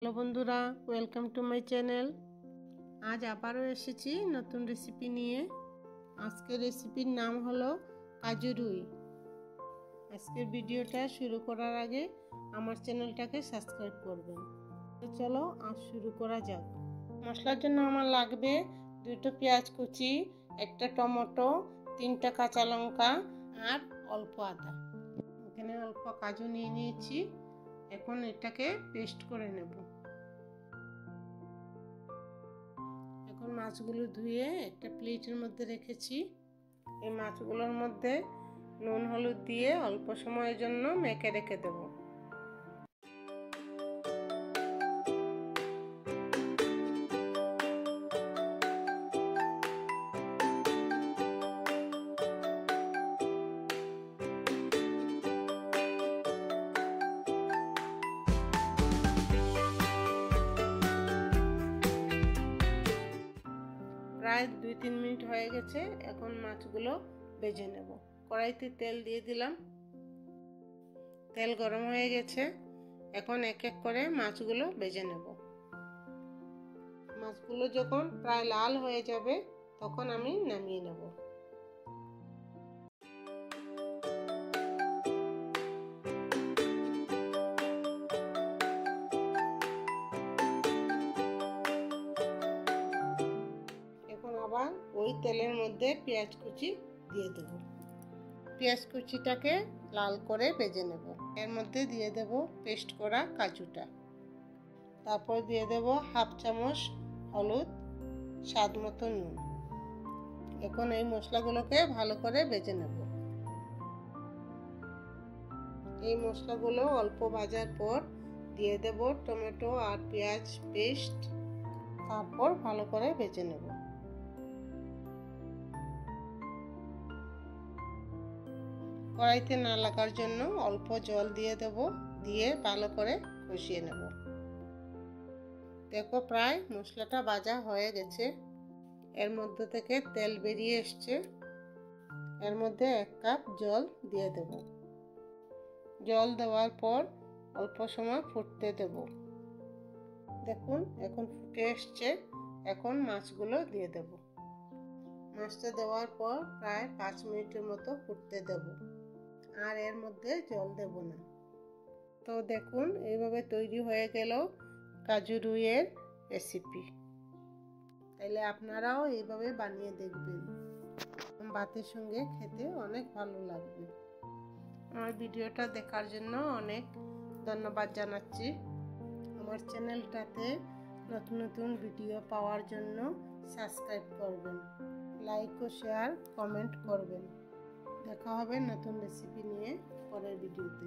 Hello বন্ধুরা, welcome to my channel. আজ আবারও এসেছি নতুন রেসিপি নিয়ে। আজকের রেসিপির নাম হলো কাজু রুই। আজকের ভিডিওটা শুরু করার আগে আমার চ্যানেলটাকে সাবস্ক্রাইব করবেন। তো চলো আজ শুরু করা যাক। মশলার জন্য আমার লাগবে 2টো পেঁয়াজ কুচি, একটা টমেটো, 3টা কাঁচা লঙ্কা আর অল্প আদা। এখানে অল্প কাজু নিয়ে নিয়েছি। এখন এটাকে পেস্ট করে নেব। এখন মাছগুলো ধুয়ে একটা প্লেটের মধ্যে রেখেছি। এই মাছগুলোর মধ্যে নুন হলুদ দিয়ে অল্প সময়ের জন্য মেখে রেখে দেব। প্রায় 2-3 মিনিট হয়ে গেছে। এখন মাছগুলো ভেজে নেব। কড়াইতে তেল দিয়ে দিলাম। তেল গরম হয়ে গেছে। এখন এক এক করে মাছগুলো ভেজে নেব। মাছগুলো যখন প্রায় লাল হয়ে যাবে তখন আমি নামিয়ে নেব। এখন আবার ওই তেলের মধ্যে পেঁয়াজ কুচি দিয়ে দেব। পেঁয়াজ কুচিটাকে লাল করে ভেজে নেব। এর মধ্যে দিয়ে দেব পেস্ট করা কাজুটা। তারপর দিয়ে দেব হাফ চামচ হলুদ, স্বাদ মতো নুন। এখন এই মশলাগুলোকে ভালো করে ভেজে নেব। এই মশলাগুলো অল্প ভাজার পর দিয়ে দেব টমেটো আর পেঁয়াজ পেস্ট। তারপর ভালো করে ভেজে নেব। কড়াইতে না লাগার জন্য অল্প জল দিয়ে দেব। দিয়ে ভালো করে কষিয়ে নেব। দেখো প্রায় মশলাটা ভাজা হয়ে গেছে। এর মধ্যে থেকে তেল বেরিয়ে এসছে। এর মধ্যে 1 কাপ জল দিয়ে দেব। জল দেওয়ার পর অল্প সময় ফুটতে দেব। দেখুন এখন ফুটে এসছে। এখন মাছগুলো দিয়ে দেব। মাছটা দেওয়ার পর প্রায় 5 মিনিটের মতো ফুটতে দেব। আর এর মধ্যে জল দেব না। তো দেখুন এইভাবে তৈরি হয়ে গেল কাজু রুইয়ের রেসিপি। তাইলে আপনারাও এইভাবে বানিয়ে দেখবেন। ভাতের সঙ্গে খেতে অনেক ভালো লাগবে। আমার ভিডিওটা দেখার জন্য অনেক ধন্যবাদ জানাচ্ছি। আমার চ্যানেলটাতে নতুন নতুন ভিডিও পাওয়ার জন্য সাবস্ক্রাইব করবেন, লাইক ও শেয়ার কমেন্ট করবেন। দেখা হবে নতুন রেসিপি নিয়ে পরের ভিডিওতে।